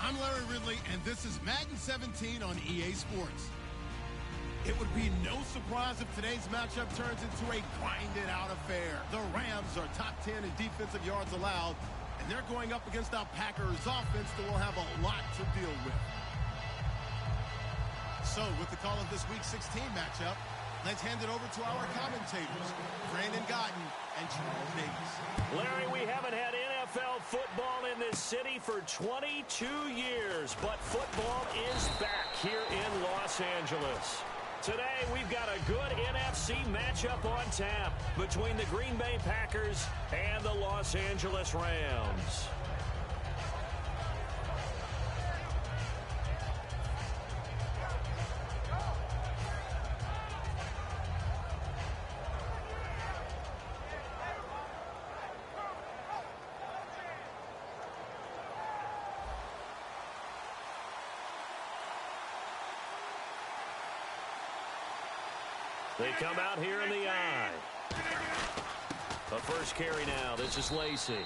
I'm Larry Ridley, and this is Madden 17 on EA Sports. It would be no surprise if today's matchup turns into a grinded-out affair. The Rams are top 10 in defensive yards allowed, and they're going up against our Packers offense that will have a lot to deal with. So, with the call of this Week 16 matchup, let's hand it over to our commentators, Brandon Godden and Charles Davis. Larry, we haven't had NFL football in this city for 22 years, but football is back here in Los Angeles. Today, we've got a good NFC matchup on tap between the Green Bay Packers and the Los Angeles Rams. They come out here in the eye. The first carry now. This is Lacey.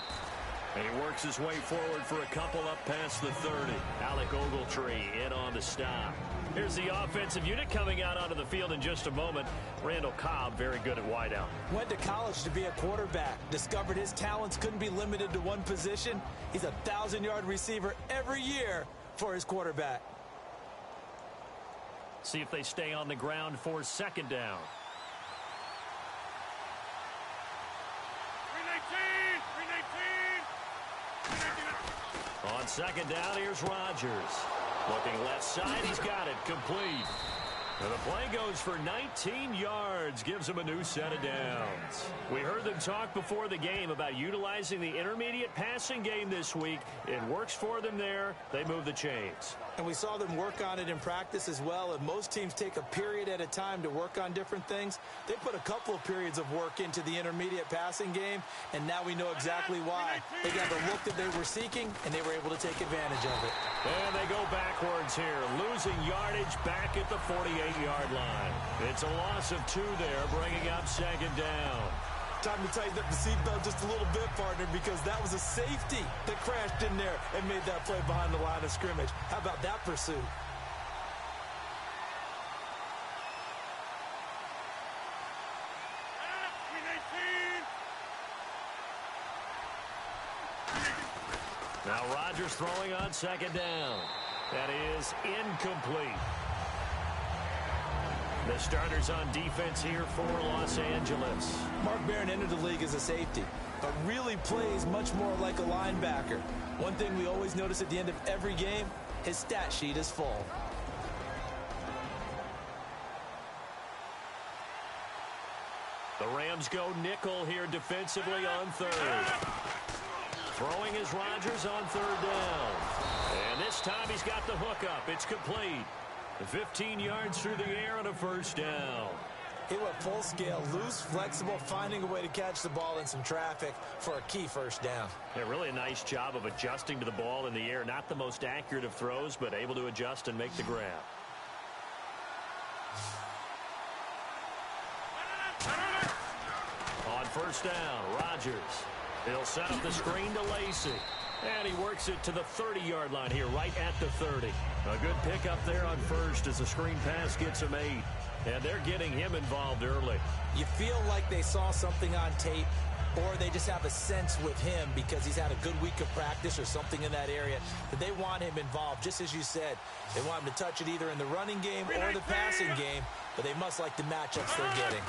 And he works his way forward for a couple up past the 30. Alec Ogletree in on the stop. Here's the offensive unit coming out onto the field in just a moment. Randall Cobb, very good at wideout. Went to college to be a quarterback. Discovered his talents couldn't be limited to one position. He's a 1,000-yard receiver every year for his quarterback. See if they stay on the ground for second down. 319. On second down, here's Rodgers. Looking left side, he's got it. Complete. And the play goes for 19 yards, gives him a new set of downs. We heard them talk before the game about utilizing the intermediate passing game this week. It works for them there. They move the chains. And we saw them work on it in practice as well. And most teams take a period at a time to work on different things. They put a couple of periods of work into the intermediate passing game, and now we know exactly why. They got the look that they were seeking, and they were able to take advantage of it. And they go backwards here, losing yardage back at the 48-yard line. It's a loss of 2 there, bringing up second down. Time to tighten up the seatbelt just a little bit, partner, because that was a safety that crashed in there and made that play behind the line of scrimmage. How about that pursuit? Now Rodgers throwing on second down. That is incomplete. The starters on defense here for Los Angeles. Mark Barron entered the league as a safety, but really plays much more like a linebacker. One thing we always notice at the end of every game, his stat sheet is full. The Rams go nickel here defensively on third. Throwing is Rodgers on third down. And this time he's got the hook up. It's complete. 15 yards through the air and a first down. He went full scale, loose, flexible, finding a way to catch the ball in some traffic for a key first down. Yeah, really a nice job of adjusting to the ball in the air. Not the most accurate of throws, but able to adjust and make the grab. On first down, Rodgers. He'll set up the screen to Lacey. And he works it to the 30-yard line here, right at the 30. A good pickup there on first as the screen pass gets him 8. And they're getting him involved early. You feel like they saw something on tape, or they just have a sense with him because he's had a good week of practice or something in that area that they want him involved. Just as you said, they want him to touch it either in the running game or the passing game, but they must like the matchups they're getting.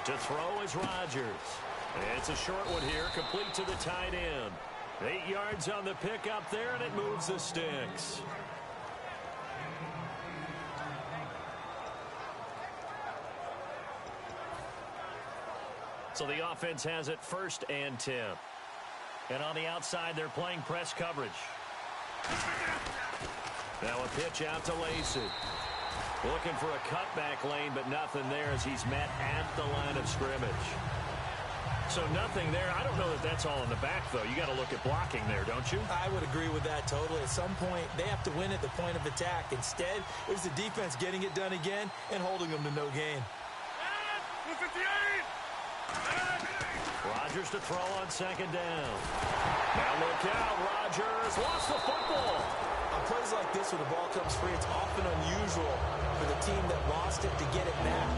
To throw is Rodgers. And it's a short one here, complete to the tight end. 8 yards on the pickup there, and it moves the sticks. So the offense has it 1st and 10. And on the outside, they're playing press coverage. Now a pitch out to Lacey. Looking for a cutback lane, but nothing there as he's met at the line of scrimmage. So nothing there. I don't know that that's all in the back, though. You got to look at blocking there, don't you? I would agree with that totally. At some point, they have to win at the point of attack. Instead, it was the defense getting it done again and holding them to no gain. Rodgers to throw on second down. Now look out, Rodgers lost the football. On plays like this where the ball comes free, it's often unusual for the team that lost it to get it back.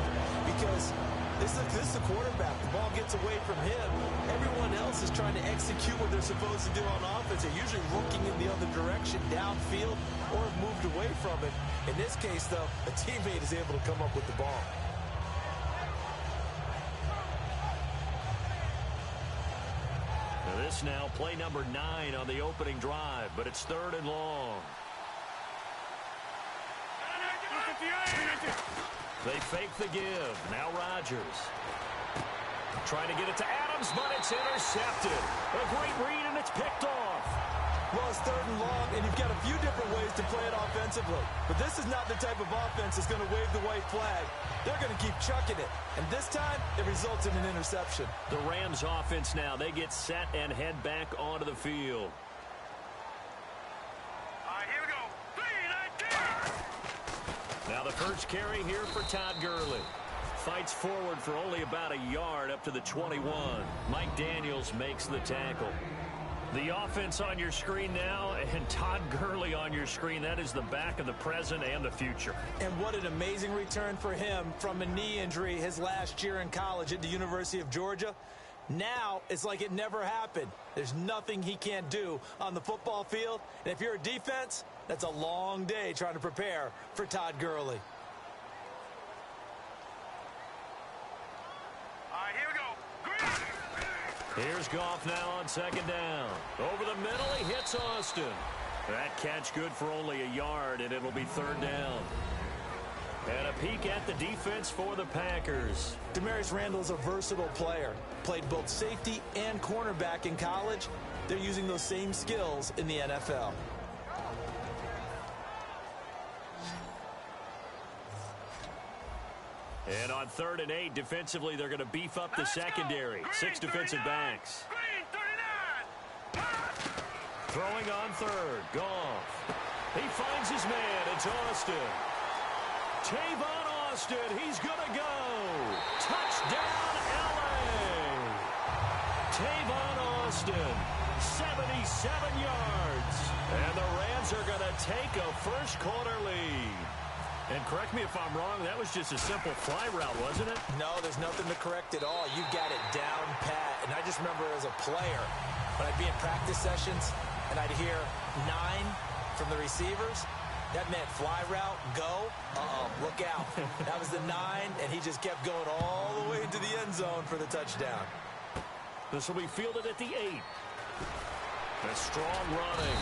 Because this is the quarterback. The ball gets away from him. Everyone else is trying to execute what they're supposed to do on offense. They're usually looking in the other direction, downfield, or have moved away from it. In this case, though, a teammate is able to come up with the ball. This now play number 9 on the opening drive, but it's 3rd and long. They fake the give. Now Rodgers. Trying to get it to Adams, but it's intercepted. A great read, and it's picked off. Well, it's 3rd and long, and you've got a few different ways to play it offensively. But this is not the type of offense that's going to wave the white flag. They're going to keep chucking it. And this time, it results in an interception. The Rams offense now, they get set and head back onto the field. All right, here we go. 3, 19. Now the first carry here for Todd Gurley. Fights forward for only about a yard up to the 21. Mike Daniels makes the tackle. The offense on your screen now, and Todd Gurley on your screen. That is the back of the present and the future. And what an amazing return for him from a knee injury his last year in college at the University of Georgia. Now, it's like it never happened. There's nothing he can't do on the football field. And if you're a defense, that's a long day trying to prepare for Todd Gurley. All right, here we go. Here's Goff now on second down. Over the middle, he hits Austin. That catch good for only a yard, and it'll be 3rd down. And a peek at the defense for the Packers. Demarius Randall's a versatile player. Played both safety and cornerback in college. They're using those same skills in the NFL. And on 3rd and 8, defensively, they're going to beef up the secondary. 6 defensive backs. Throwing on 3rd. Goff. He finds his man. It's Austin. Tavon Austin. He's going to go. Touchdown, L.A. Tavon Austin. 77 yards. And the Rams are going to take a first-quarter lead. And correct me if I'm wrong, that was just a simple fly route, wasn't it? No, there's nothing to correct at all. You got it down pat. And I just remember as a player, when I'd be in practice sessions and I'd hear 9 from the receivers, that meant fly route, go, look out. That was the 9, and he just kept going all the way into the end zone for the touchdown. This will be fielded at the 8. A strong running.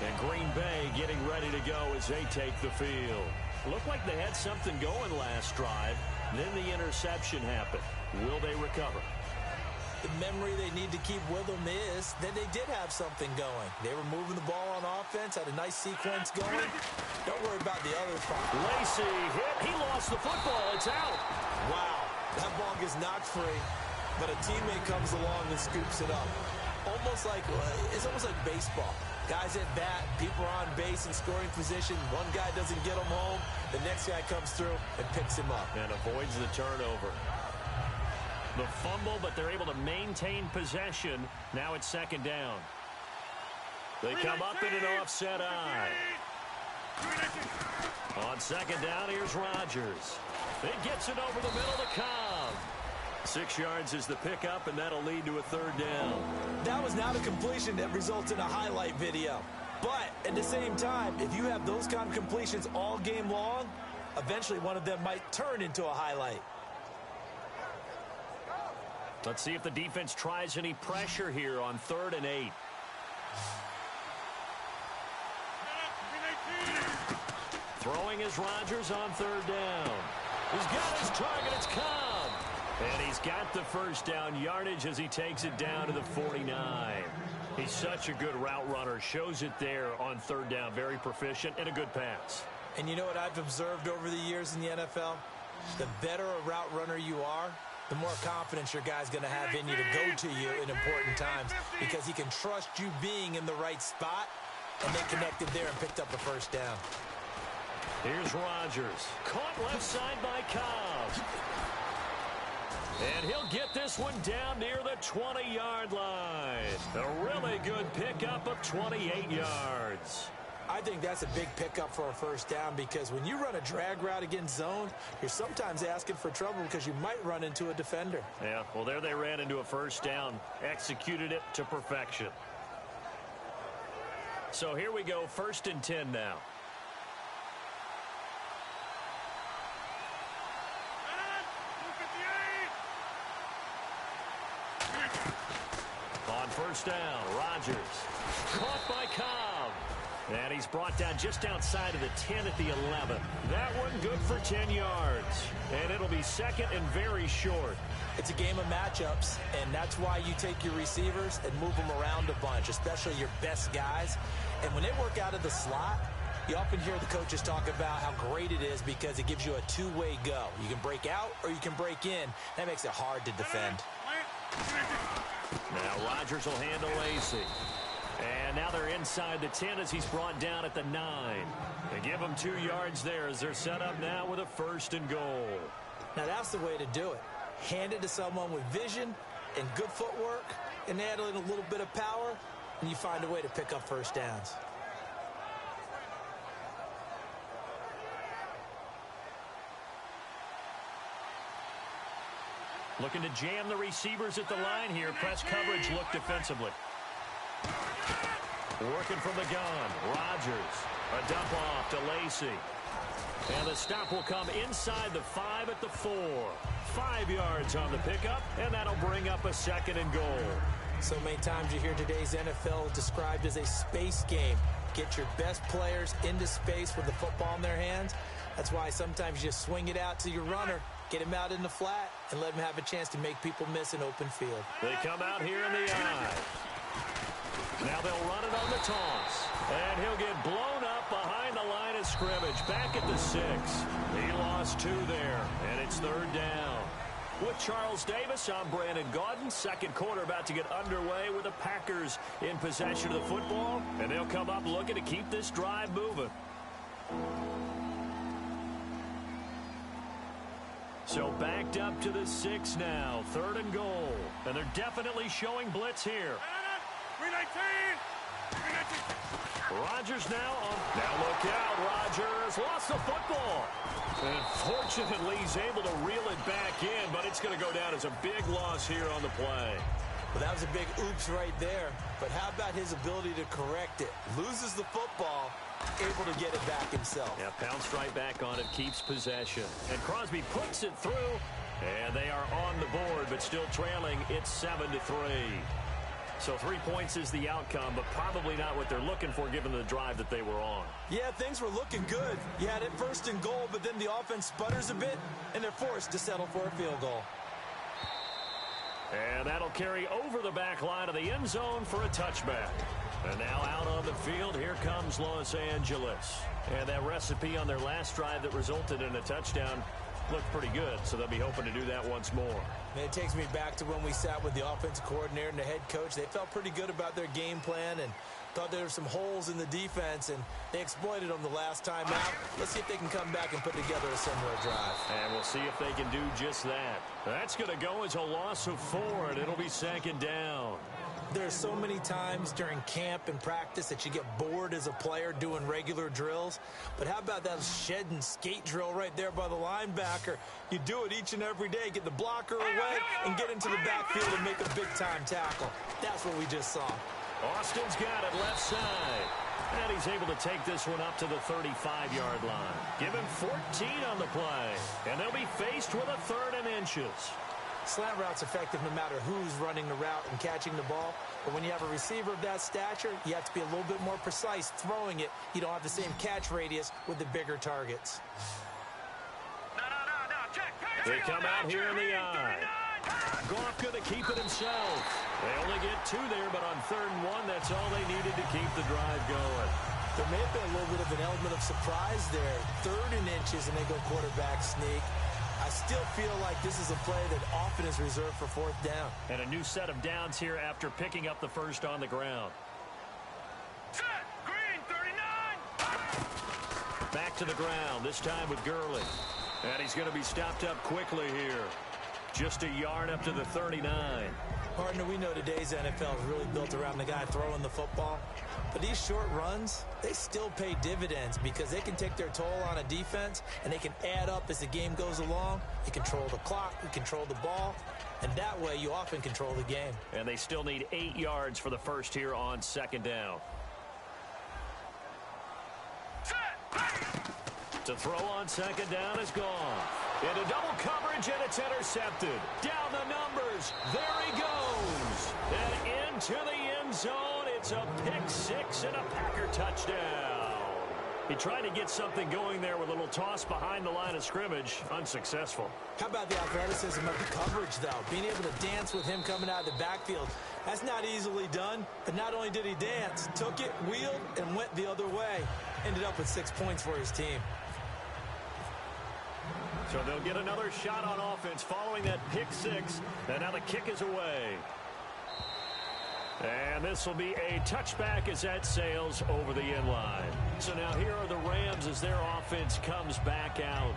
And Green Bay getting ready to go as they take the field. Looked like they had something going last drive. Then the interception happened. Will they recover? The memory they need to keep with them is that they did have something going. They were moving the ball on offense, had a nice sequence going. Don't worry about the other part. Lacy hit. He lost the football. It's out. Wow. That ball gets knocked free, but a teammate comes along and scoops it up. It's almost like baseball. Guys at bat, people are on base in scoring position. One guy doesn't get him home. The next guy comes through and picks him up. And avoids the turnover. The fumble, but they're able to maintain possession. Now it's 2nd down. They come up in an offset eye. On 2nd down, here's Rodgers. It gets it over the middle to Cobb. 6 yards is the pickup, and that'll lead to a 3rd down. That was not a completion that results in a highlight video. But at the same time, if you have those kind of completions all game long, eventually one of them might turn into a highlight. Let's see if the defense tries any pressure here on 3rd and 8. Throwing is Rodgers on 3rd down. He's got his target. It's Cobb. And he's got the first down yardage as he takes it down to the 49. He's such a good route runner. Shows it there on 3rd down. Very proficient and a good pass. And you know what I've observed over the years in the NFL? The better a route runner you are, the more confidence your guy's going to have in you to go to you in important times because he can trust you being in the right spot, and they connected there and picked up a first down. Here's Rodgers. Caught left side by Cobb. And he'll get this one down near the 20-yard line. A really good pickup of 28 yards. I think that's a big pickup for a first down because when you run a drag route against zone, you're sometimes asking for trouble because you might run into a defender. Yeah, well, there they ran into a first down, executed it to perfection. So here we go, 1st and 10 now. On 1st down, Rodgers caught by Cobb. And he's brought down just outside of the 10 at the 11. That one good for 10 yards. And it'll be 2nd and very short. It's a game of matchups, and that's why you take your receivers and move them around a bunch, especially your best guys. And when they work out of the slot, you often hear the coaches talk about how great it is because it gives you a two-way go. You can break out or you can break in. That makes it hard to defend. Now Rodgers will handle Lacey. And now they're inside the 10 as he's brought down at the 9. They give him 2 yards there as they're set up now with a 1st and goal. Now that's the way to do it. Hand it to someone with vision and good footwork and add in a little bit of power, and you find a way to pick up first downs. Looking to jam the receivers at the line here. Press coverage look defensively. Working from the gun. Rodgers. A dump off to Lacey. And the stop will come inside the 5 at the 4. 5 yards on the pickup, and that'll bring up a 2nd and goal. So many times you hear today's NFL described as a space game. Get your best players into space with the football in their hands. That's why sometimes you swing it out to your runner, get him out in the flat, and let him have a chance to make people miss an open field. They come out here in the eye. Now they'll run it on the toss. And he'll get blown up behind the line of scrimmage. Back at the 6. He lost 2 there, and it's 3rd down. With Charles Davis, I'm Brandon Gaudin. 2nd quarter about to get underway with the Packers in possession of the football. And they'll come up looking to keep this drive moving. So backed up to the 6 now. 3rd and goal. And they're definitely showing blitz here. 319! Rodgers now on. Now look out. Rodgers lost the football. And fortunately, he's able to reel it back in, but it's going to go down as a big loss here on the play. Well, that was a big oops right there. But how about his ability to correct it? Loses the football, able to get it back himself. Yeah, pounced right back on it, keeps possession. And Crosby puts it through, and they are on the board, but still trailing. It's 7-3. So 3 points is the outcome, but probably not what they're looking for given the drive that they were on. Yeah, things were looking good. You had it 1st and goal, but then the offense sputters a bit, and they're forced to settle for a field goal. And that'll carry over the back line of the end zone for a touchback. And now out on the field, here comes Los Angeles. And that recipe on their last drive that resulted in a touchdown looked pretty good, so they'll be hoping to do that once more. And it takes me back to when we sat with the offensive coordinator and the head coach. They felt pretty good about their game plan and thought there were some holes in the defense, and they exploited them the last time out. Let's see if they can come back and put together a similar drive. And we'll see if they can do just that. That's going to go as a loss of 4, and it'll be 2nd down. There's so many times during camp and practice that you get bored as a player doing regular drills. But how about that shed and skate drill right there by the linebacker? You do it each and every day. Get the blocker away and get into the backfield and make a big-time tackle. That's what we just saw. Austin's got it left side. And he's able to take this one up to the 35-yard line. Give him 14 on the play. And they'll be faced with a 3rd and inches. Slant route's effective no matter who's running the route and catching the ball. But when you have a receiver of that stature, you have to be a little bit more precise throwing it. You don't have the same catch radius with the bigger targets. No, check. They come out here in the eye. Goff going to keep it himself. They only get 2 there, but on 3rd and 1, that's all they needed to keep the drive going. There may have been a little bit of an element of surprise there. 3rd and inches, and they go quarterback sneak. I still feel like this is a play that often is reserved for 4th down. And a new set of downs here after picking up the first on the ground. Set. Green, 39. Back to the ground, this time with Gurley. And he's going to be stopped up quickly here. Just a yard up to the 39. Partner, we know today's NFL is really built around the guy throwing the football. But these short runs, they still pay dividends because they can take their toll on a defense and they can add up as the game goes along. You control the clock, you control the ball, and that way you often control the game. And they still need 8 yards for the first here on second down. To throw on second down is gone. Into double coverage, and it's intercepted. Down the numbers. There he goes. And into the end zone. It's a pick six and a Packer touchdown. He tried to get something going there with a little toss behind the line of scrimmage. Unsuccessful. How about the athleticism of the coverage, though? Being able to dance with him coming out of the backfield. That's not easily done. But not only did he dance, took it, wheeled, and went the other way. Ended up with 6 points for his team. So they'll get another shot on offense following that pick six. And now the kick is away. And this will be a touchback as that sails over the end line. So now here are the Rams as their offense comes back out.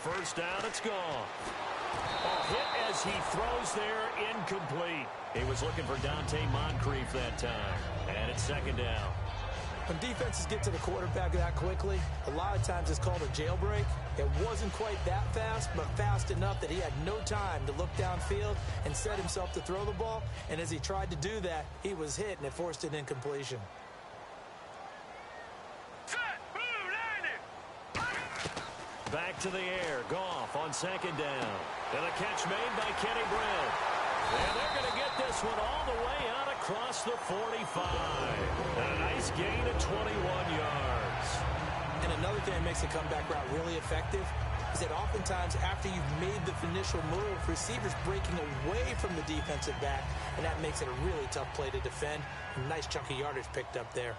First down, it's gone. A hit as he throws there, incomplete. He was looking for Dante Moncrief that time. And it's second down. When defenses get to the quarterback that quickly, a lot of times it's called a jailbreak. It wasn't quite that fast, but fast enough that he had no time to look downfield and set himself to throw the ball. And as he tried to do that, he was hit, and it forced an incompletion. Back to the air. Goff on second down. And a catch made by Kenny Brent. And they're going to get this one all the way out across the 45. And a nice gain of 21 yards. And another thing that makes the comeback route really effective is that oftentimes after you've made the initial move, receivers breaking away from the defensive back, and that makes it a really tough play to defend. A nice chunk of yardage picked up there.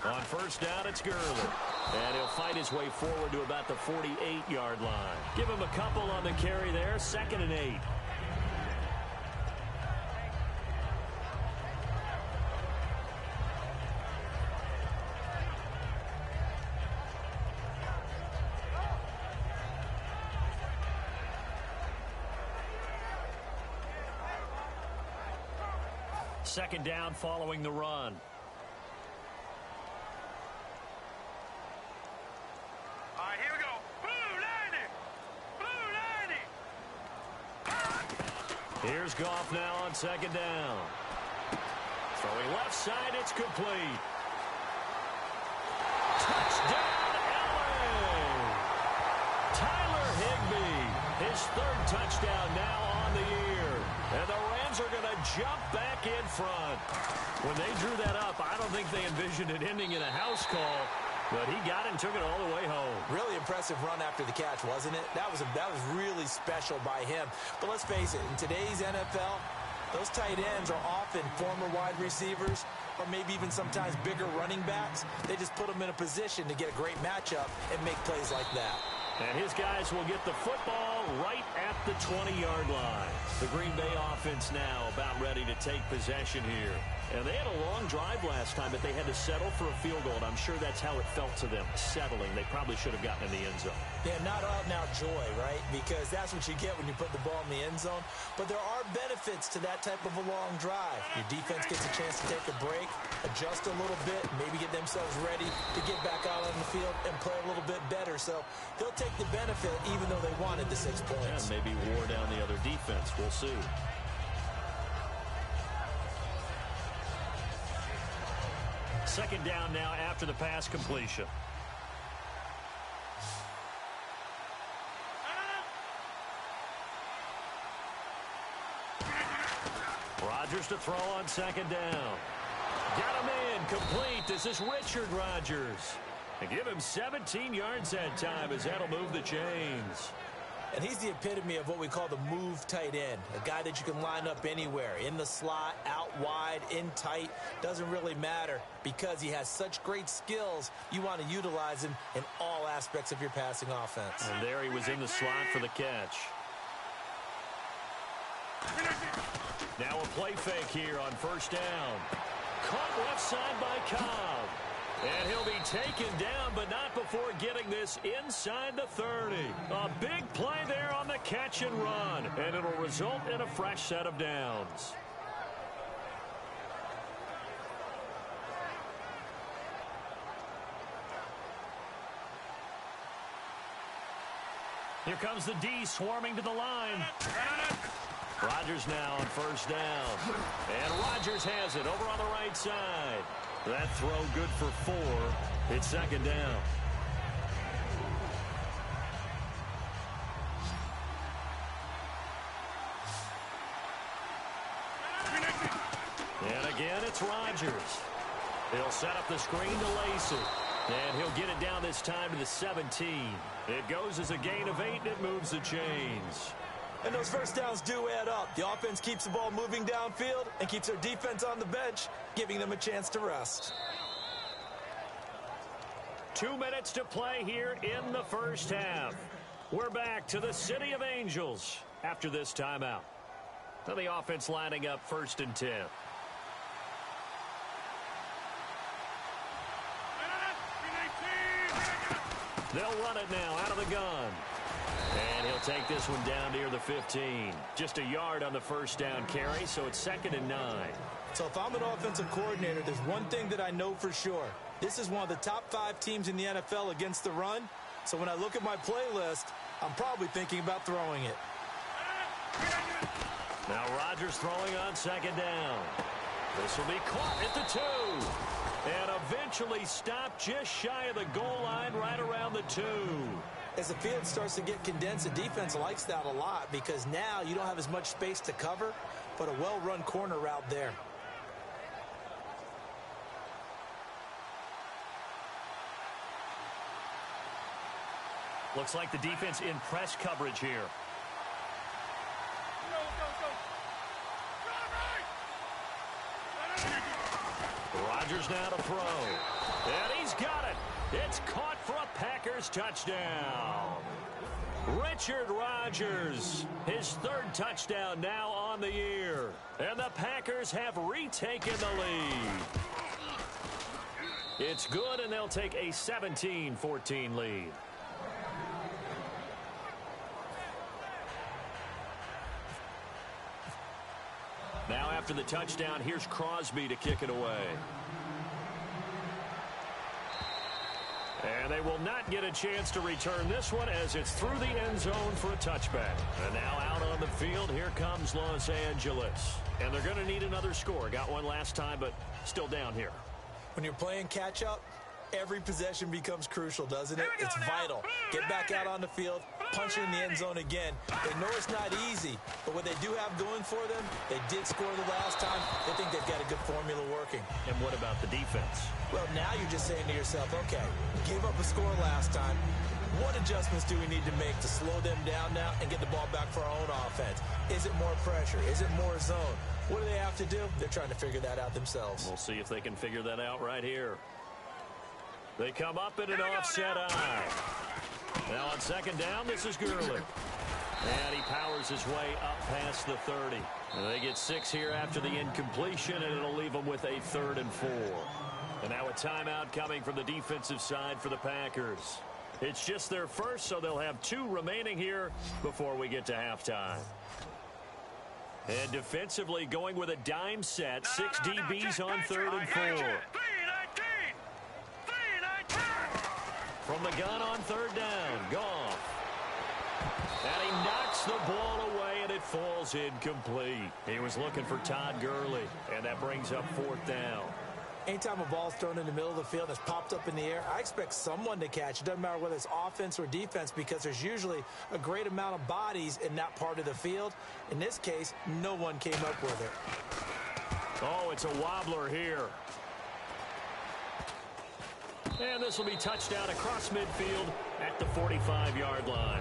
On first down, it's Gurley. And he'll fight his way forward to about the 48-yard line. Give him a couple on the carry there. 2nd and 8. Second down following the run. Here's Goff now on second down. Throwing left side, it's complete. Touchdown, LA! Tyler Higbee, his 3rd touchdown now on the year. And the Rams are going to jump back in front. When they drew that up, I don't think they envisioned it ending in a house call. But he got it and took it all the way home. Really impressive run after the catch, wasn't it? That was really special by him. But let's face it, in today's NFL, those tight ends are often former wide receivers or maybe even sometimes bigger running backs. They just put them in a position to get a great matchup and make plays like that. And his guys will get the football right at the 20-yard line. The Green Bay offense now about ready to take possession here. And they had a long drive last time, but they had to settle for a field goal. And I'm sure that's how it felt to them, settling. They probably should have gotten in the end zone. Yeah, not out-and-out joy, right? Because that's what you get when you put the ball in the end zone. But there are benefits to that type of a long drive. Your defense gets a chance to take a break, adjust a little bit, maybe get themselves ready to get back out on the field and play a little bit better. So they'll take the benefit even though they wanted the 6 points. And maybe wore down the other defense. We'll see. Second down now after the pass completion. Rodgers to throw on second down. Got him in, complete. This is Richard Rodgers. And give him 17 yards that time as that'll move the chains. And he's the epitome of what we call the move tight end, a guy that you can line up anywhere, in the slot, out wide, in tight, doesn't really matter because he has such great skills. You want to utilize him in all aspects of your passing offense. And there he was in the slot for the catch. Now a play fake here on first down. Caught left side by Cobb. And he'll be taken down, but not before getting this inside the 30. A big play there on the catch and run, and it'll result in a fresh set of downs. Here comes the D swarming to the line. Rodgers now on first down. And Rodgers has it over on the right side. That throw good for 4. It's second down. And again, it's Rodgers. He'll set up the screen to Lacey. And he'll get it down this time to the 17. It goes as a gain of 8, and it moves the chains. And those first downs do add up. The offense keeps the ball moving downfield and keeps their defense on the bench, giving them a chance to rest. 2 minutes to play here in the first half. We're back to the City of Angels after this timeout. So the offense lining up 1st and 10. They'll run it now out of the gun. And he'll take this one down near the 15. Just a yard on the first down carry, so it's 2nd and 9. So if I'm an offensive coordinator, there's one thing that I know for sure. This is one of the top 5 teams in the NFL against the run. So when I look at my playlist, I'm probably thinking about throwing it. Now Rodgers throwing on 2nd down. This will be caught at the 2. And eventually stopped just shy of the goal line right around the 2. As the field starts to get condensed, the defense likes that a lot because now you don't have as much space to cover, but a well-run corner route there. Looks like the defense in press coverage here. Rodgers now to throw. And he's got it. It's caught for a Packers touchdown. Richard Rodgers, his 3rd touchdown now on the year. And the Packers have retaken the lead. It's good, and they'll take a 17-14 lead. Now after the touchdown, here's Crosby to kick it away. And they will not get a chance to return this one as it's through the end zone for a touchback. And now out on the field, here comes Los Angeles. And they're going to need another score. Got one last time, but still down here. When you're playing catch-up, every possession becomes crucial, doesn't it? It's vital. Get back out on the field, punch it in the end zone again. They know it's not easy, but what they do have going for them, they did score the last time. They think they've got a good formula working. And what about the defense? Well, now you're just saying to yourself, okay, gave up a score last time. What adjustments do we need to make to slow them down now and get the ball back for our own offense? Is it more pressure? Is it more zone? What do they have to do? They're trying to figure that out themselves. We'll see if they can figure that out right here. They come up in an offset eye. Now on 2nd down, this is Gurley. And he powers his way up past the 30. And they get 6 here after the incompletion, and it'll leave them with a 3rd and 4. And now a timeout coming from the defensive side for the Packers. It's just their first, so they'll have 2 remaining here before we get to halftime. And defensively going with a dime set, 6 DBs on 3rd and 4. From the gun on 3rd down, Goff. And he knocks the ball away, and it falls incomplete. He was looking for Todd Gurley, and that brings up 4th down. Anytime a ball's thrown in the middle of the field that's popped up in the air, I expect someone to catch. It doesn't matter whether it's offense or defense because there's usually a great amount of bodies in that part of the field. In this case, no one came up with it. Oh, it's a wobbler here. And this will be touchdown across midfield at the 45-yard line.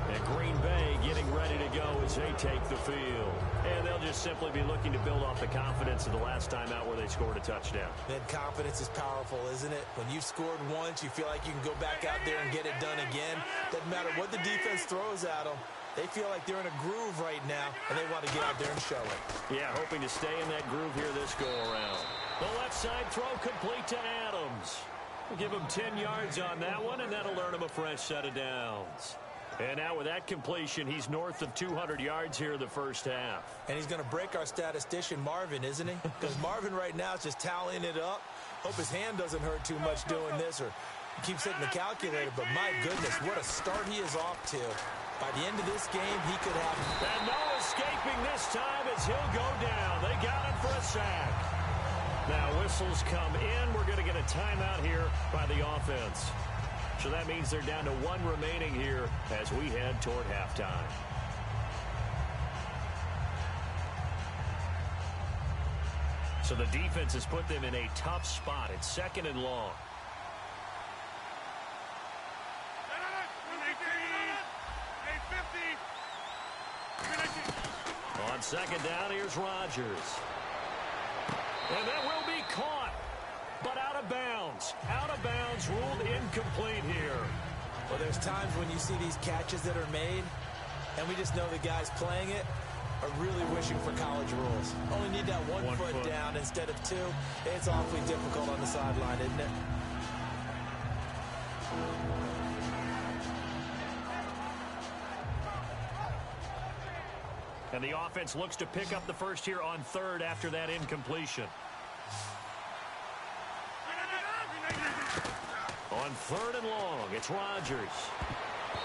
And Green Bay getting ready to go as they take the field. And they'll just simply be looking to build off the confidence of the last time out where they scored a touchdown. That confidence is powerful, isn't it? When you've scored once, you feel like you can go back out there and get it done again. Doesn't matter what the defense throws at them. They feel like they're in a groove right now, and they want to get out there and show it. Yeah, hoping to stay in that groove here this go-around. The left side throw complete to Adams. We'll give him 10 yards on that one, and that'll earn him a fresh set of downs. And now with that completion, he's north of 200 yards here in the first half. And he's going to break our statistician, Marvin, isn't he? Because Marvin right now is just tallying it up. Hope his hand doesn't hurt too much doing this or keeps hitting the calculator. But my goodness, what a start he is off to. By the end of this game, he could have... And no escaping this time as he'll go down. They got him for a sack. Now whistles come in. We're going to get a timeout here by the offense. So that means they're down to one remaining here as we head toward halftime. So the defense has put them in a tough spot. It's 2nd and long. On 2nd down, here's Rodgers. And that will be caught. But out of bounds. Out of bounds, ruled incomplete here. Well, there's times when you see these catches that are made, and we just know the guys playing it are really wishing for college rules. Only need that one foot down instead of 2. It's awfully difficult on the sideline, isn't it? And the offense looks to pick up the first here on 3rd after that incompletion. On 3rd and long, it's Rodgers.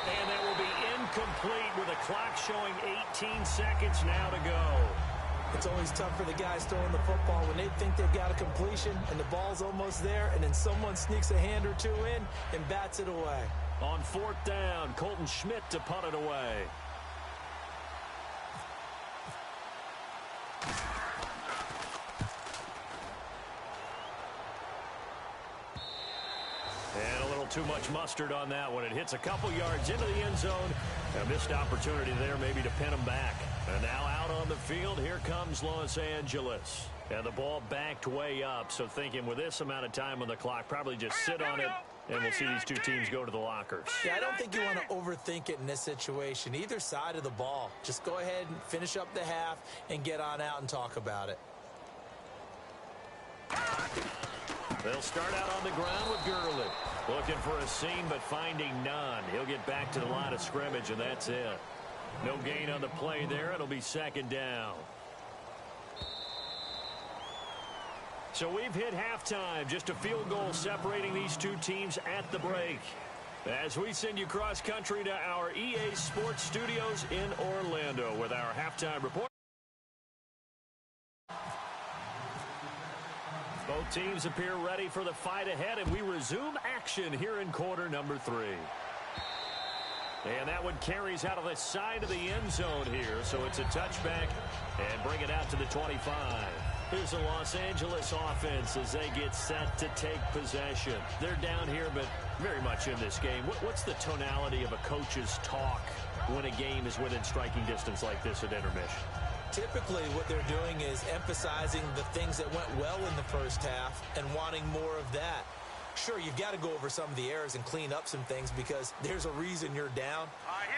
And that will be incomplete with a clock showing 18 seconds now to go. It's always tough for the guys throwing the football when they think they've got a completion and the ball's almost there, and then someone sneaks a hand or 2 in and bats it away. On 4th down, Colton Schmidt to punt it away. And a little too much mustard on that one. It hits a couple yards into the end zone. A missed opportunity there maybe to pin them back. And now out on the field, here comes Los Angeles. And the ball backed way up, so thinking with this amount of time on the clock, probably just sit on it, and we'll see these two teams go to the lockers. Yeah, I don't think you want to overthink it in this situation. Either side of the ball. Just go ahead and finish up the half and get on out and talk about it. They'll start out on the ground with Gurley. Looking for a seam, but finding none. He'll get back to the line of scrimmage, and that's it. No gain on the play there. It'll be 2nd down. So we've hit halftime. Just a field goal separating these two teams at the break. As we send you cross-country to our EA Sports Studios in Orlando with our halftime report. Both teams appear ready for the fight ahead, and we resume action here in quarter number 3. And that one carries out of the side of the end zone here, so it's a touchback and bring it out to the 25. Here's the Los Angeles offense as they get set to take possession. They're down here, but very much in this game. What's the tonality of a coach's talk when a game is within striking distance like this at intermission? Typically, what they're doing is emphasizing the things that went well in the first half and wanting more of that. Sure, you've got to go over some of the errors and clean up some things because there's a reason you're down.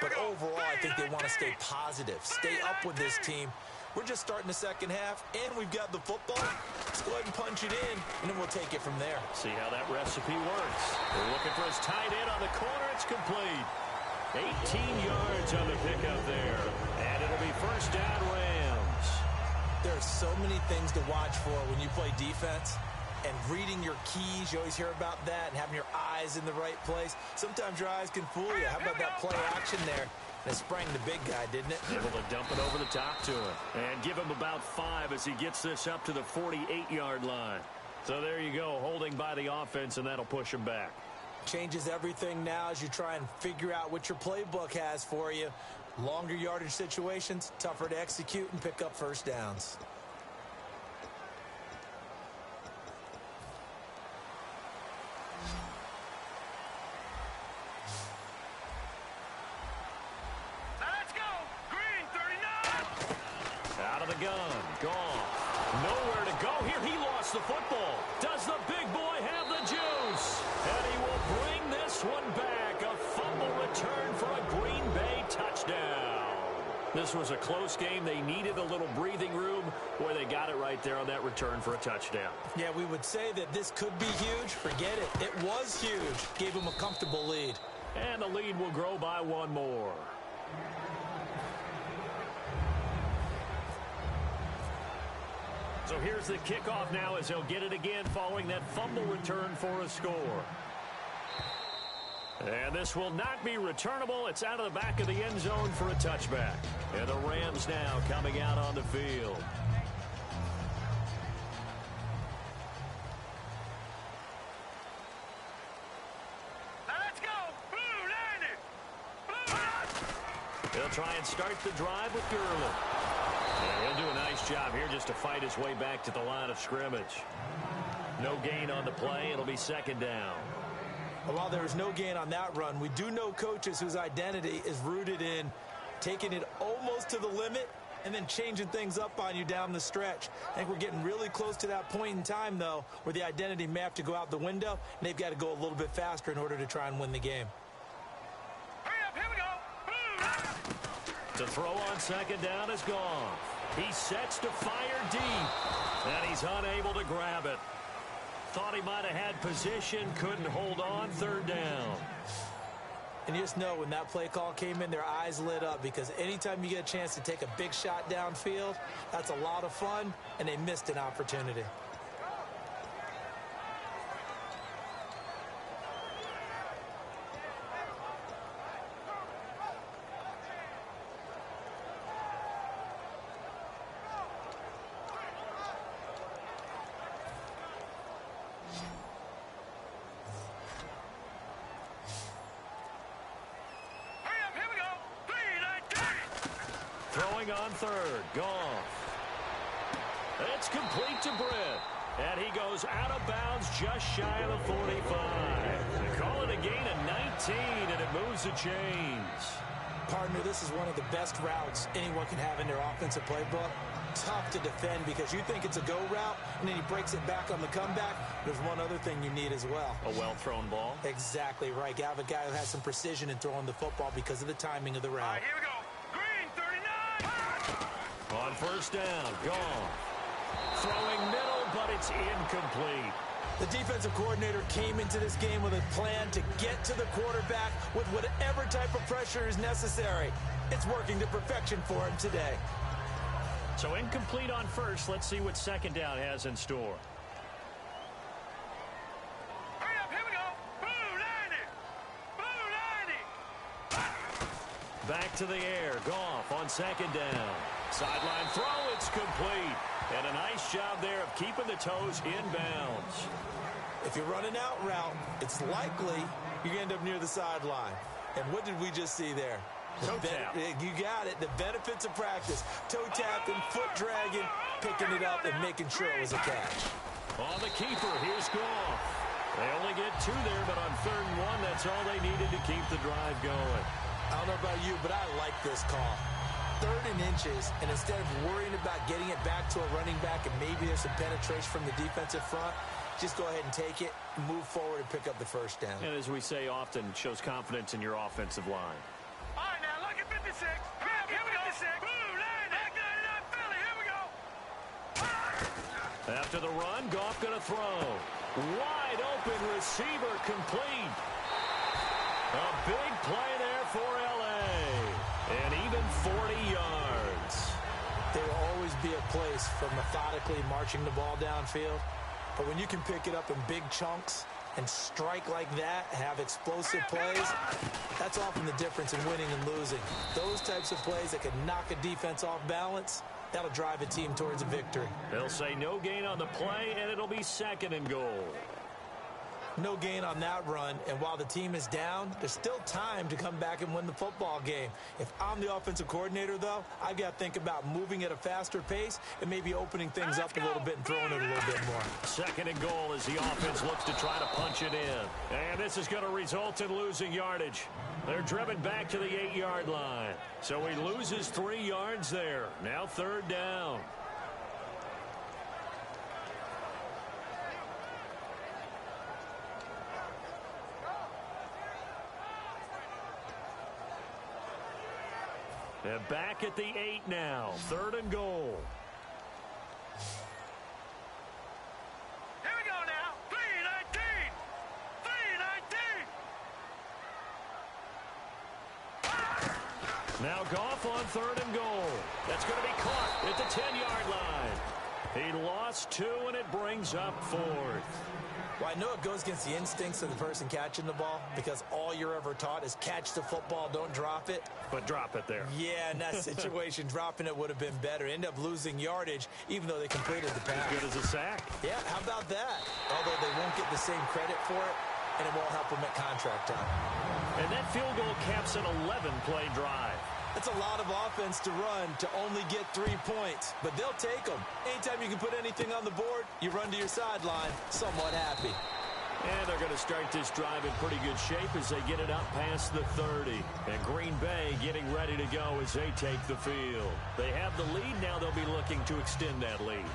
But overall, I think they want to stay positive, stay up with this team. We're just starting the second half, and we've got the football. Let's go ahead and punch it in, and then we'll take it from there. See how that recipe works. They're looking for his tight end on the corner. It's complete. 18 yards on the pickup there. And it'll be 1st down Rams. There are so many things to watch for when you play defense. And reading your keys, you always hear about that, and having your eyes in the right place. Sometimes your eyes can fool you. How about that play action there? That sprang the big guy, didn't it? Able to dump it over the top to him. And give him about 5 as he gets this up to the 48-yard line. So there you go, holding by the offense, and that'll push him back. Changes everything now as you try and figure out what your playbook has for you. Longer yardage situations, tougher to execute and pick up first downs. the gun. Goff. Nowhere to go here. He lost the football. Does the big boy have the juice? And he will bring this one back. A fumble return for a Green Bay touchdown. This was a close game. They needed a little breathing room. Boy, they got it right there on that return for a touchdown. Yeah, we would say that this could be huge. Forget it. It was huge. Gave him a comfortable lead. And the lead will grow by one more. So here's the kickoff now as he'll get it again following that fumble return for a score. And this will not be returnable. It's out of the back of the end zone for a touchback. And the Rams now coming out on the field. Now let's go. Blue 90. Blue. He'll try and start the drive with Gurley. And he'll do a nice job here just to fight his way back to the line of scrimmage. No gain on the play. It'll be second down. While there is no gain on that run, we do know coaches whose identity is rooted in taking it almost to the limit and then changing things up on you down the stretch. I think we're getting really close to that point in time, though, where the identity may have to go out the window, and they've got to go a little bit faster in order to try and win the game. Hurry up, here we go. The throw on second down is gone. He sets to fire deep, and he's unable to grab it. Thought he might have had position, couldn't hold on, third down. And you just know when that play call came in, their eyes lit up, because anytime you get a chance to take a big shot downfield, that's a lot of fun, and they missed an opportunity. Throwing on third, Goff. It's complete to Britt. And he goes out of bounds just shy of the 45. They call it a gain of 19, and it moves the chains. Partner, this is one of the best routes anyone can have in their offensive playbook. Tough to defend because you think it's a go route, and then he breaks it back on the comeback. There's one other thing you need as well. A well-thrown ball? Exactly right. You have a guy who has some precision in throwing the football because of the timing of the route. All right, here we go. Green 39. On first down, Goff. Throwing middle, but it's incomplete. The defensive coordinator came into this game with a plan to get to the quarterback with whatever type of pressure is necessary. It's working to perfection for him today. So incomplete on first. Let's see what second down has in store. Hurry up, here we go. Blue 90. Blue 90. Back to the air. Goff on second down. Sideline throw. It's complete. And a nice job there of keeping the toes inbounds. If you're running out route, it's likely you're going to end up near the sideline. And what did we just see there? Toe tap. You got it. The benefits of practice. Toe tapping, foot dragging, picking it up, and making sure it was a catch. On the keeper, here's Goff. They only get two there, but on third and one, that's all they needed to keep the drive going. I don't know about you, but I like this call. 3rd and inches, and instead of worrying about getting it back to a running back and maybe there's some penetration from the defensive front, just go ahead and take it, move forward, and pick up the first down. And as we say often, shows confidence in your offensive line. All right, now look at 56. Hurry up, here we go. 56. Blue 90. Back 99 Philly. Here we go. After the run, Goff going to throw. Wide open receiver complete. A big play there for L.A. And even 40 yards. There will always be a place for methodically marching the ball downfield. But when you can pick it up in big chunks and strike like that, have explosive plays, that's often the difference in winning and losing. Those types of plays that can knock a defense off balance, that'll drive a team towards a victory. They'll say no gain on the play, and it'll be second and goal. No gain on that run, and while the team is down, there's still time to come back and win the football game. If I'm the offensive coordinator, though, I've got to think about moving at a faster pace and maybe opening things up a little bit and throwing it a little bit more. Second and goal as the offense looks to try to punch it in. And this is going to result in losing yardage. They're driven back to the 8-yard line. So he loses 3 yards there. Now third down. And back at the 8 now. Third and goal. Here we go now. 3-19. 3-19. Now Goff on third and goal. That's going to be caught at the 10-yard line. He lost 2, and it brings up 4th. Well, I know it goes against the instincts of the person catching the ball because all you're ever taught is catch the football, don't drop it. But drop it there. Yeah, in that situation, dropping it would have been better. End up losing yardage, even though they completed the pass. As good as a sack. Yeah, how about that? Although they won't get the same credit for it, and it won't help them at contract time. And that field goal caps an 11-play drive. That's a lot of offense to run to only get 3 points, but they'll take them. Anytime you can put anything on the board, you run to your sideline somewhat happy. And they're going to start this drive in pretty good shape as they get it up past the 30. And Green Bay getting ready to go as they take the field. They have the lead. Now they'll be looking to extend that lead.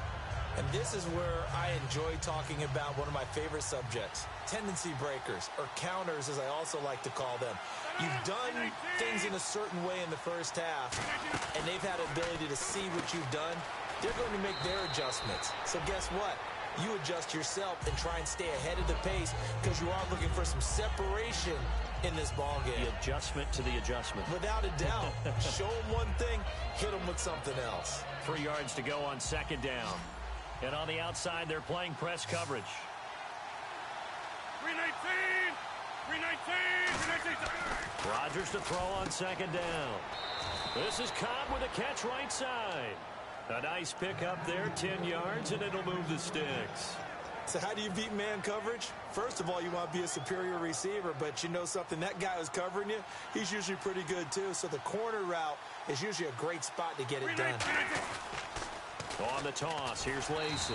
And this is where I enjoy talking about one of my favorite subjects, tendency breakers, or counters as I also like to call them. You've done things in a certain way in the first half, and they've had an ability to see what you've done. They're going to make their adjustments. So guess what? You adjust yourself and try and stay ahead of the pace because you are looking for some separation in this ball game. The adjustment to the adjustment. Without a doubt. Show them one thing, hit them with something else. 3 yards to go on second down. And on the outside, they're playing press coverage. 3-19. 3-19. Rodgers to throw on second down. This is Cobb with a catch right side. A nice pick up there, 10 yards, and it'll move the sticks. So how do you beat man coverage? First of all, you want to be a superior receiver, but you know something, that guy who's covering you, he's usually pretty good too. So the corner route is usually a great spot to get it done. On the toss, here's Lacy.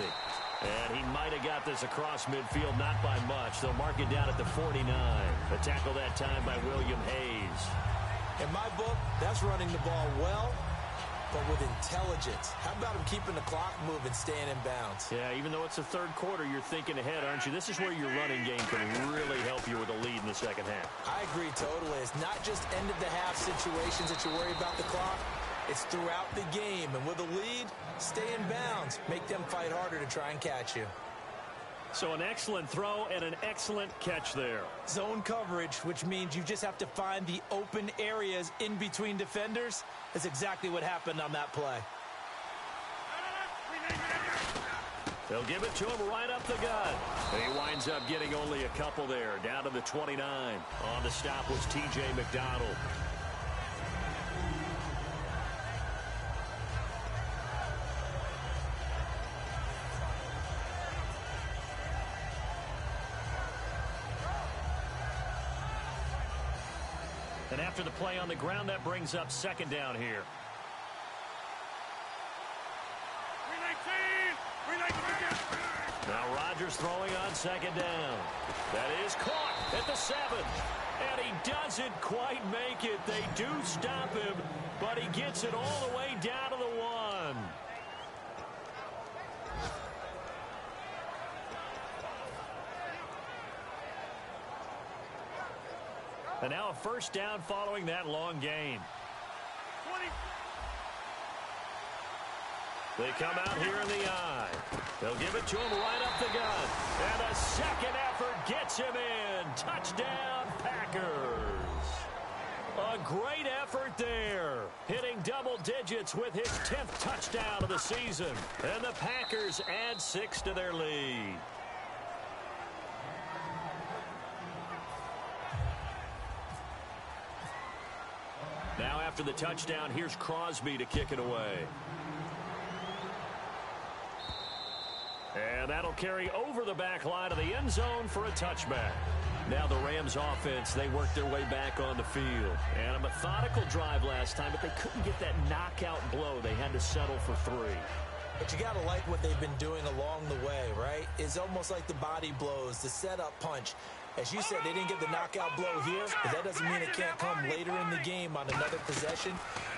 And he might have got this across midfield, not by much. They'll mark it down at the 49. A tackle that time by William Hayes. In my book, that's running the ball well, but with intelligence. How about him keeping the clock moving, staying in bounds? Yeah, even though it's the third quarter, you're thinking ahead, aren't you? This is where your running game can really help you with a lead in the second half. I agree totally. It's not just end-of-the-half situations that you worry about the clock. It's throughout the game. And with a lead, stay in bounds. Make them fight harder to try and catch you. So an excellent throw and an excellent catch there. Zone coverage, which means you just have to find the open areas in between defenders. That's exactly what happened on that play. They'll give it to him right up the gut. And he winds up getting only a couple there, down to the 29. On the stop was T.J. McDonald. And after the play on the ground, that brings up second down here. 3-19. Now Rodgers throwing on second down. That is caught at the 7. And he doesn't quite make it. They do stop him, but he gets it all the way down to the 1. And now a first down following that long gain. 20. They come out here in the eye. They'll give it to him right up the gut. And a second effort gets him in. Touchdown, Packers. A great effort there. Hitting double digits with his 10th touchdown of the season. And the Packers add 6 to their lead. Now after the touchdown, here's Crosby to kick it away. And that'll carry over the back line of the end zone for a touchback. Now the Rams offense, they worked their way back on the field. And a methodical drive last time, but they couldn't get that knockout blow. They had to settle for 3. But you got to like what they've been doing along the way, right? It's almost like the body blows, the setup punch. As you said, they didn't get the knockout blow here, but that doesn't mean it can't come later in the game on another possession.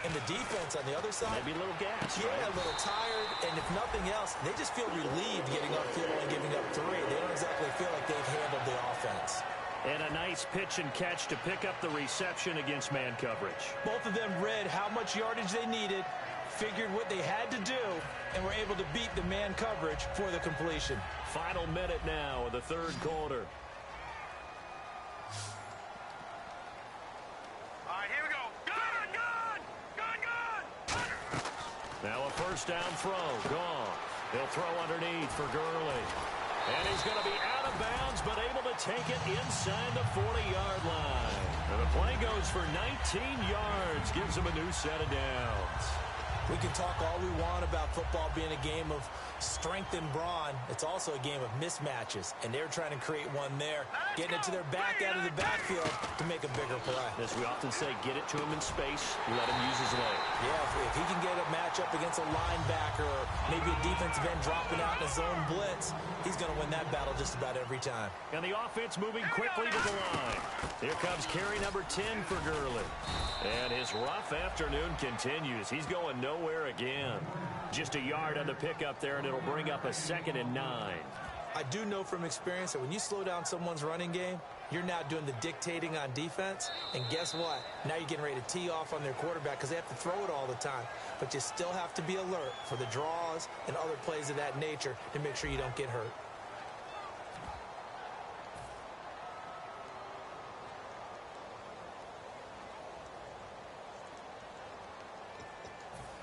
And the defense on the other side, maybe a little gas. Yeah, right? A little tired. And if nothing else, they just feel relieved getting upfield and giving up 3. They don't exactly feel like they've handled the offense. And a nice pitch and catch to pick up the reception against man coverage. Both of them read how much yardage they needed, figured what they had to do, and were able to beat the man coverage for the completion. Final minute now of the third quarter. All right, here we go. Gun! Now a first down throw. Gone. He'll throw underneath for Gurley. And he's going to be out of bounds, but able to take it inside the 40-yard line. And the play goes for 19 yards. Gives him a new set of downs. We can talk all we want about football being a game of strength and brawn. It's also a game of mismatches, and they're trying to create one there, getting it to their back out of the backfield to make a bigger play. As we often say, get it to him in space, let him use his leg. Yeah, if he can get a matchup against a linebacker or maybe a defensive end dropping out in a zone blitz, he's going to win that battle just about every time. And the offense moving quickly to the line. Here comes carry number 10 for Gurley. And his rough afternoon continues. He's going nowhere again. Just a yard on the pickup there, and it'll bring up a 2nd and 9. I do know from experience that when you slow down someone's running game, you're now doing the dictating on defense. And guess what? Now you're getting ready to tee off on their quarterback because they have to throw it all the time. But you still have to be alert for the draws and other plays of that nature to make sure you don't get hurt.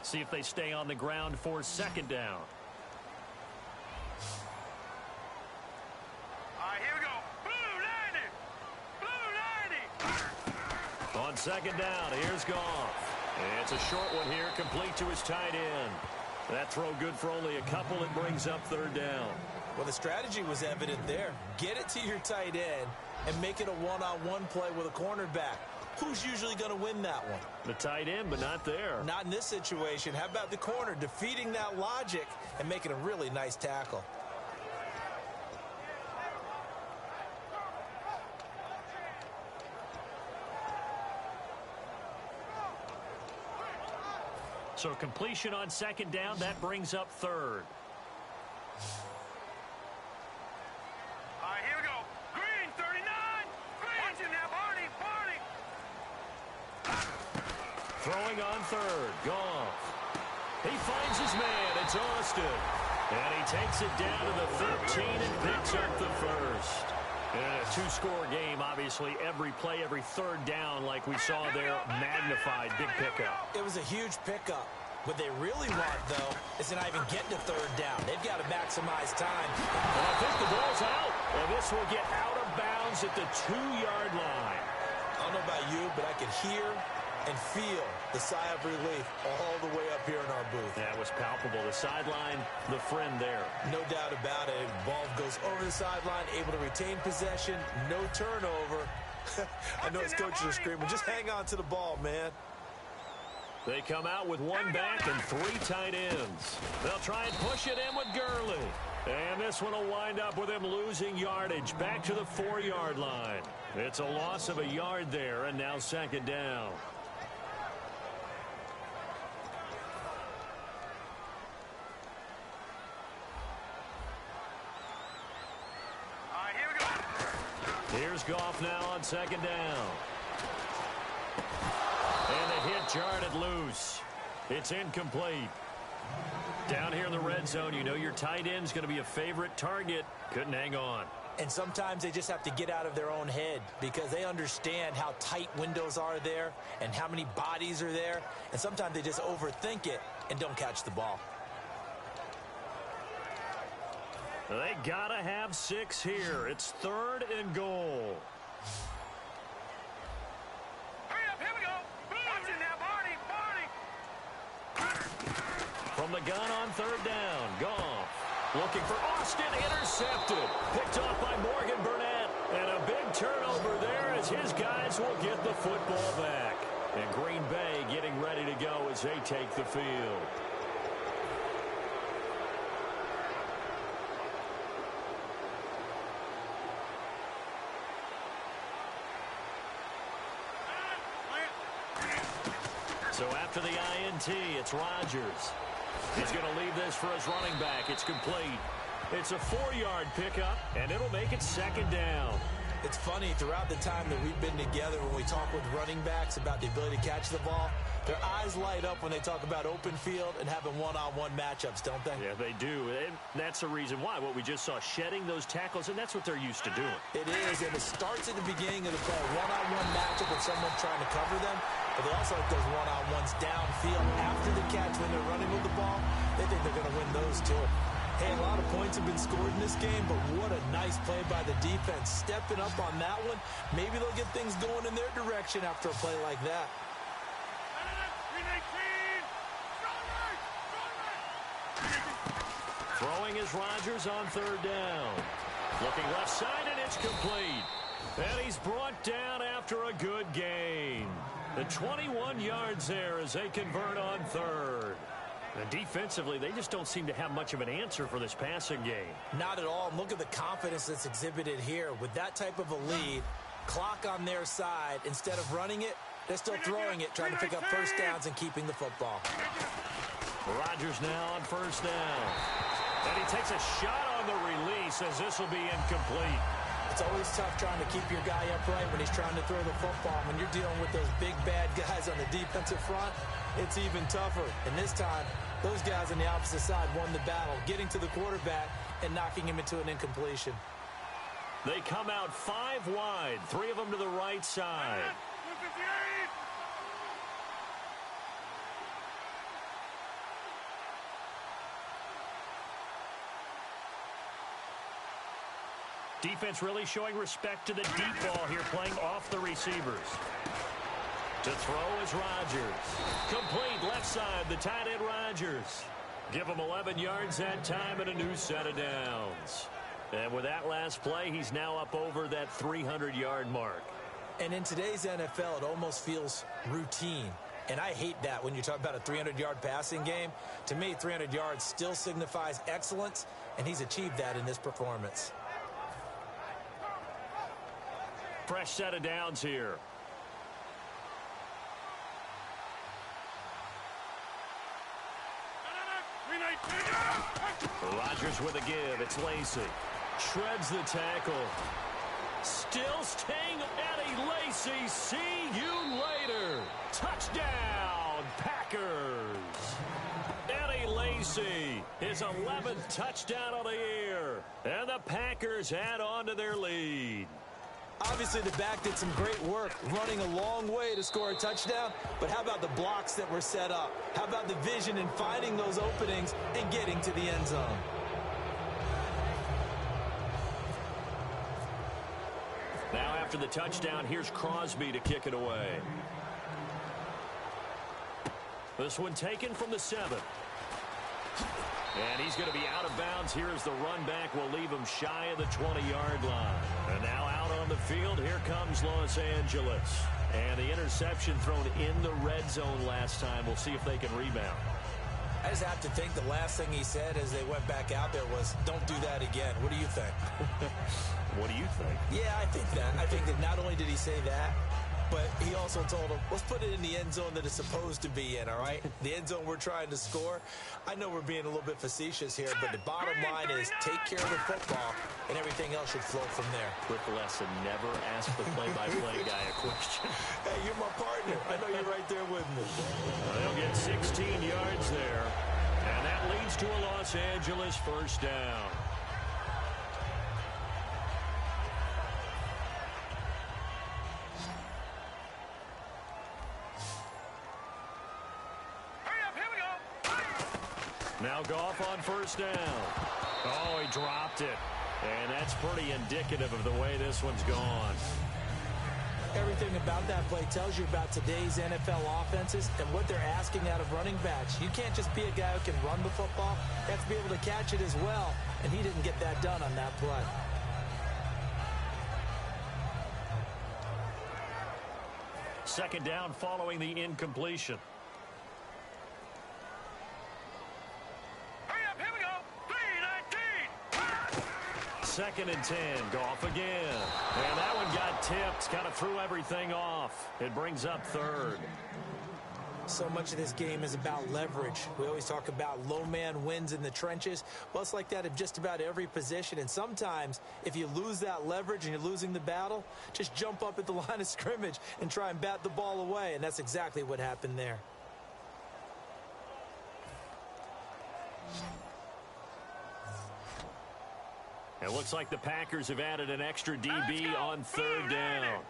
See if they stay on the ground for 2nd down. All right, here we go. Blue 90. On 2nd down, here's Goff. It's a short one here, complete to his tight end. That throw good for only a couple. It brings up 3rd down. Well, the strategy was evident there. Get it to your tight end and make it a one-on-one play with a cornerback. Who's usually going to win that one? The tight end, but not there. Not in this situation. How about the corner defeating that logic and making a really nice tackle? So completion on 2nd down, that brings up 3rd. All right, here we go. Green 39. Watching now, Barney. Throwing on 3rd, Goff. He finds his man, it's Austin. And he takes it down to the 13 and picks up the 1st. In a 2-score game, obviously, every play, every 3rd down, like we saw there, magnified, big pickup. It was a huge pickup. What they really want, though, is to not even get to 3rd down. They've got to maximize time. And I think the ball's out. And this will get out of bounds at the 2-yard line. I don't know about you, but I could hear and feel the sigh of relief all the way up here in our booth. That was palpable. The sideline, the friend there. No doubt about it. Ball goes over the sideline, able to retain possession, no turnover. I know his coaches are screaming, just hang on to the ball, man. They come out with 1 back and 3 tight ends. They'll try and push it in with Gurley. And this one will wind up with him losing yardage back to the 4-yard line. It's a loss of a yard there, and now 2nd down. Here's Goff now on 2nd down. And the hit jarred it loose. It's incomplete. Down here in the red zone, you know your tight end's going to be a favorite target. Couldn't hang on. And sometimes they just have to get out of their own head because they understand how tight windows are there and how many bodies are there. And sometimes they just overthink it and don't catch the ball. They gotta have 6 here. It's 3rd and goal. Hurry up, here we go. Watching now, Barney. From the gun on 3rd down, Goff. Looking for Austin, intercepted. Picked off by Morgan Burnett. And a big turnover there as his guys will get the football back. And Green Bay getting ready to go as they take the field. So after the INT, it's Rodgers. He's going to leave this for his running back. It's complete. It's a 4-yard pickup, and it'll make it second down. It's funny, throughout the time that we've been together, when we talk with running backs about the ability to catch the ball, their eyes light up when they talk about open field and having one-on-one matchups, don't they? Yeah, they do. And that's the reason why. What we just saw, shedding those tackles, and that's what they're used to doing. It is, and it starts at the beginning of the play. One-on-one matchup with someone trying to cover them, but they also like those one-on-ones downfield after the catch when they're running with the ball. They think they're going to win those, too. Hey, a lot of points have been scored in this game, but what a nice play by the defense. Stepping up on that one, maybe they'll get things going in their direction after a play like that. Throwing is Rodgers on third down. Looking left side, and it's complete. And he's brought down after a good gain. The 21 yards there as they convert on third. And defensively, they just don't seem to have much of an answer for this passing game. Not at all. And look at the confidence that's exhibited here. With that type of a lead, clock on their side, instead of running it, they're still throwing it, trying to pick up first downs and keeping the football. Rodgers now on first down. And he takes a shot on the release as this will be incomplete. It's always tough trying to keep your guy upright when he's trying to throw the football. When you're dealing with those big, bad guys on the defensive front, it's even tougher. And this time, those guys on the opposite side won the battle, getting to the quarterback and knocking him into an incompletion. They come out 5 wide, 3 of them to the right side. Defense really showing respect to the deep ball here, playing off the receivers. To throw is Rodgers. Complete left side, the tight end Rodgers. Give him 11 yards that time and a new set of downs. And with that last play, he's now up over that 300-yard mark. And in today's NFL, it almost feels routine. And I hate that when you talk about a 300-yard passing game. To me, 300 yards still signifies excellence, and he's achieved that in this performance. Fresh set of downs here. Rodgers with a give. It's Lacy. Shreds the tackle. Still staying. Eddie Lacy. See you later. Touchdown, Packers. Eddie Lacy, his 11th touchdown of the year. And the Packers add on to their lead. Obviously, the back did some great work running a long way to score a touchdown, but how about the blocks that were set up? How about the vision in finding those openings and getting to the end zone? Now after the touchdown, here's Crosby to kick it away. This one taken from the 7. And he's going to be out of bounds here as the run back will leave him shy of the 20-yard line. And now out on the field, here comes Los Angeles. And the interception thrown in the red zone last time. We'll see if they can rebound. I just have to think the last thing he said as they went back out there was, don't do that again. What do you think? What do you think? Yeah, I think that. I think that not only did he say that, but he also told him, let's put it in the end zone that it's supposed to be in, all right? The end zone we're trying to score. I know we're being a little bit facetious here, but the bottom line is take care of the football, and everything else should flow from there. Quick lesson, never ask the play-by-play guy a question. Hey, you're my partner. I know you're right there with me. They'll get 16 yards there, and that leads to a Los Angeles first down. Now Goff on first down. Oh, he dropped it. And that's pretty indicative of the way this one's gone. Everything about that play tells you about today's NFL offenses and what they're asking out of running backs. You can't just be a guy who can run the football. You have to be able to catch it as well, and he didn't get that done on that play. Second down following the incompletion. Hurry up, here we go. 3-19. Second and 10. Goff again. And that one got tipped. Kind of threw everything off. It brings up third. So much of this game is about leverage. We always talk about low man wins in the trenches. Well, it's like that at just about every position. And sometimes, if you lose that leverage and you're losing the battle, just jump up at the line of scrimmage and try and bat the ball away. And that's exactly what happened there. It looks like the Packers have added an extra DB on third down.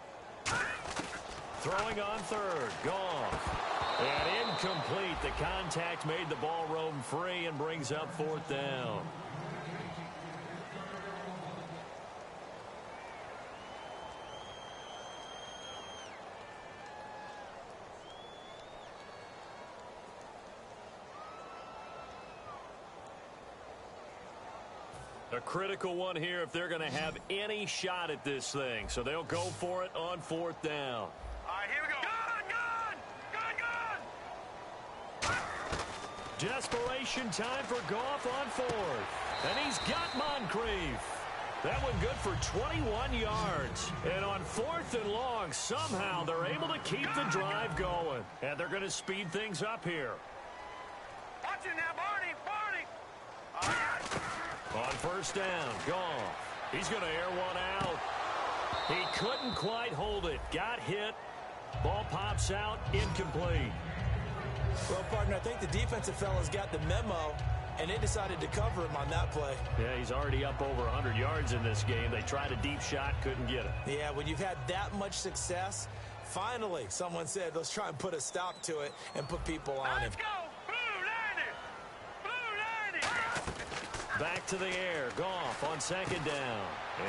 Throwing on third. Goff. And incomplete. The contact made the ball roam free and brings up fourth down. A critical one here if they're going to have any shot at this thing. So they'll go for it on fourth down. All right, here we go. Desperation time for Goff on fourth. And he's got Moncrief. That one good for 21 yards. And on fourth and long, somehow they're able to keep the drive going. And they're going to speed things up here. Watch it now, Barney. All right. On first down, Goff. He's going to air one out. He couldn't quite hold it. Got hit. Ball pops out. Incomplete. Well, partner, I think the defensive fellas got the memo, and they decided to cover him on that play. Yeah, he's already up over 100 yards in this game. They tried a deep shot, couldn't get it. Yeah, when you've had that much success, finally someone said, let's try and put a stop to it and put people on him. Let's go. Blue 90. Back to the air. Goff on second down.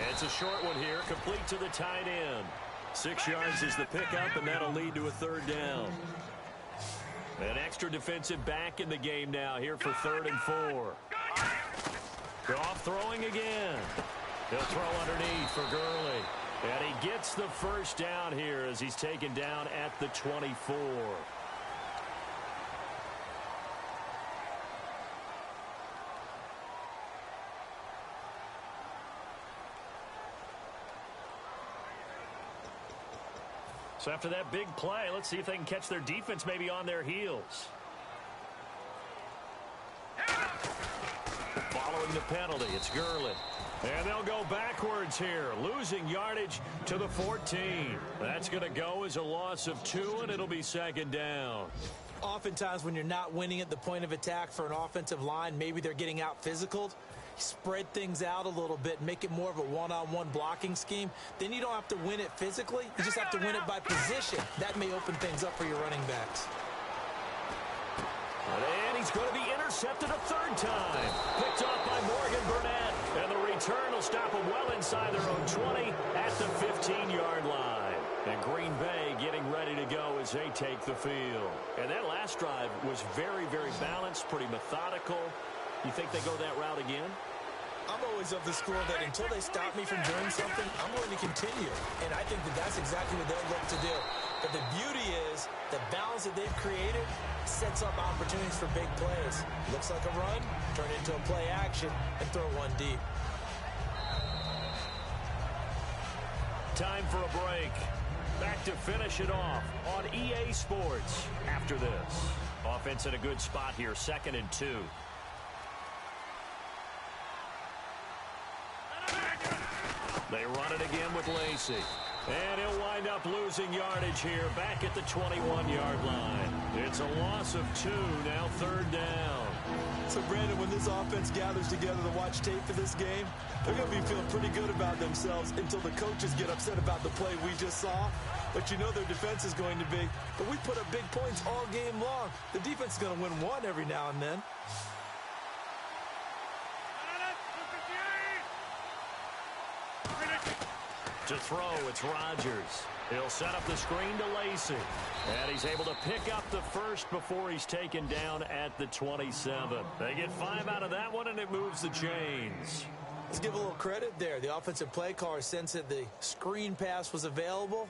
It's a short one here, complete to the tight end. 6 yards is the pickup, and that'll lead to a third down. An extra defensive back in the game now here for third and 4. Goff throwing again. He'll throw underneath for Gurley. And he gets the first down here as he's taken down at the 24. So after that big play, let's see if they can catch their defense maybe on their heels. Following the penalty, it's Gurley. And they'll go backwards here, losing yardage to the 14. That's going to go as a loss of 2, and it'll be second down. Oftentimes when you're not winning at the point of attack for an offensive line, maybe they're getting out physical. Spread things out a little bit, make it more of a one-on-one blocking scheme. Then you don't have to win it physically. You just have to win it by position. That may open things up for your running backs. And he's going to be intercepted a third time. Picked off by Morgan Burnett. And the return will stop him well inside their own 20 at the 15-yard line. And Green Bay getting ready to go as they take the field. And that last drive was very, very balanced, pretty methodical. You think they go that route again? I'm always of the school that until they stop me from doing something, I'm going to continue. And I think that that's exactly what they'll look to do. But the beauty is the balance that they've created sets up opportunities for big plays. Looks like a run, turn it into a play action, and throw one deep. Time for a break. Back to finish it off on EA Sports after this. Offense in a good spot here, 2nd and 2. They run it again with Lacey. And he'll wind up losing yardage here back at the 21-yard line. It's a loss of 2, now third down. So, Brandon, when this offense gathers together to watch tape for this game, they're going to be feeling pretty good about themselves until the coaches get upset about the play we just saw. But you know their defense is going to be. But we put up big points all game long. The defense is going to win one every now and then. To throw, it's Rodgers. He'll set up the screen to Lacey. And he's able to pick up the first before he's taken down at the 27. They get 5 out of that one, and it moves the chains. Let's give a little credit there. The offensive play caller sensed that the screen pass was available.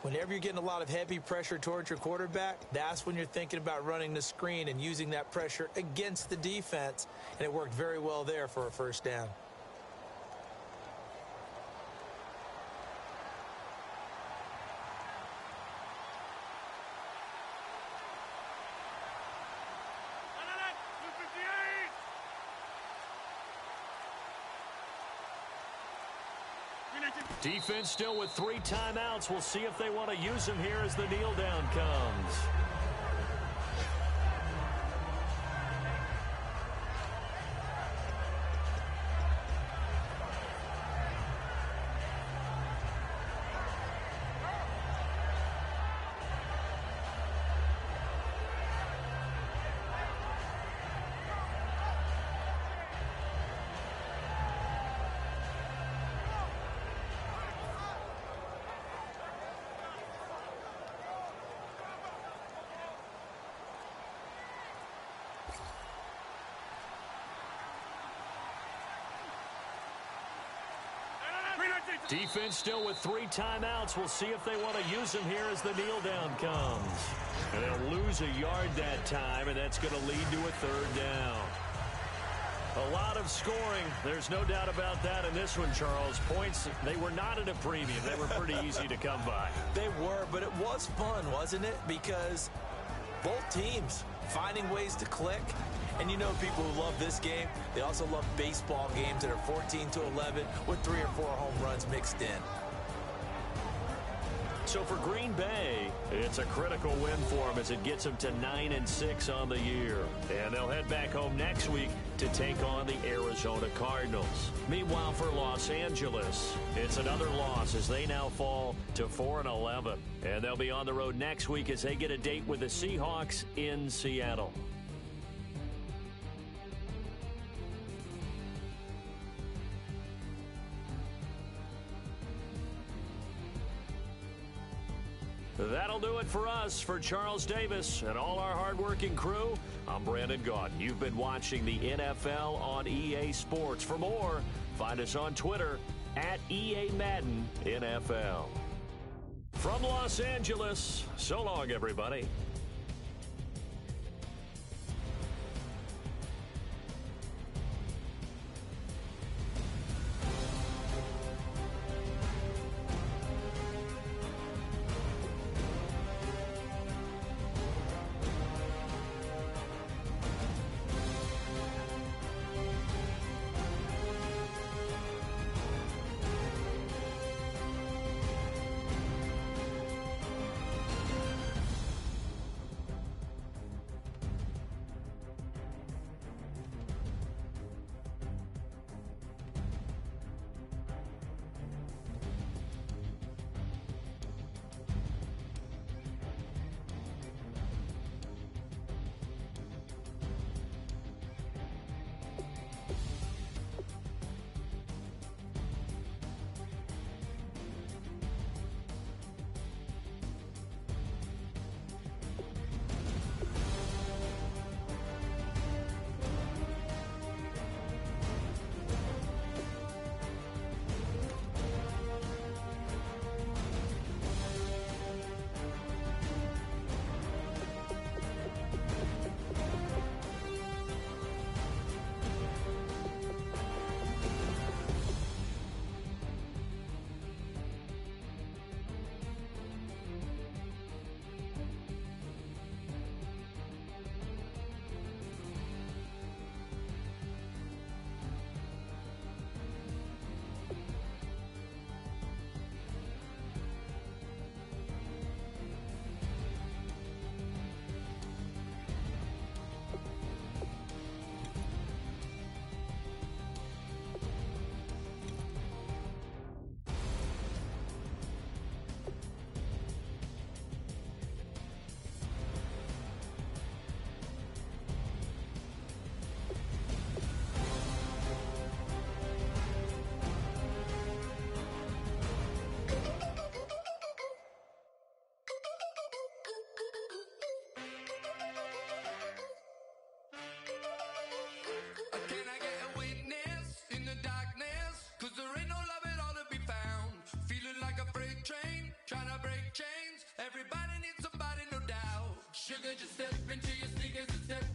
Whenever you're getting a lot of heavy pressure towards your quarterback, that's when you're thinking about running the screen and using that pressure against the defense. And it worked very well there for a first down. Defense still with 3 timeouts. We'll see if they want to use them here as the kneel down comes. Defense still with 3 timeouts. We'll see if they want to use them here as the kneel down comes. And they'll lose a yard that time, and that's going to lead to a 3rd down. A lot of scoring. There's no doubt about that in this one, Charles. Points, they were not at a premium. They were pretty easy to come by. They were, but it was fun, wasn't it? Because both teams finding ways to click. And you know people who love this game, they also love baseball games that are 14-11 with 3 or 4 home runs mixed in. So for Green Bay, it's a critical win for them as it gets them to 9-6 on the year. And they'll head back home next week to take on the Arizona Cardinals. Meanwhile, for Los Angeles, it's another loss as they now fall to 4-11. And they'll be on the road next week as they get a date with the Seahawks in Seattle. That'll do it for us. For Charles Davis and all our hardworking crew, I'm Brandon Gaudin. You've been watching the NFL on EA Sports. For more, find us on Twitter at EA Madden NFL. From Los Angeles, so long, everybody. good, just step into your sneakers and step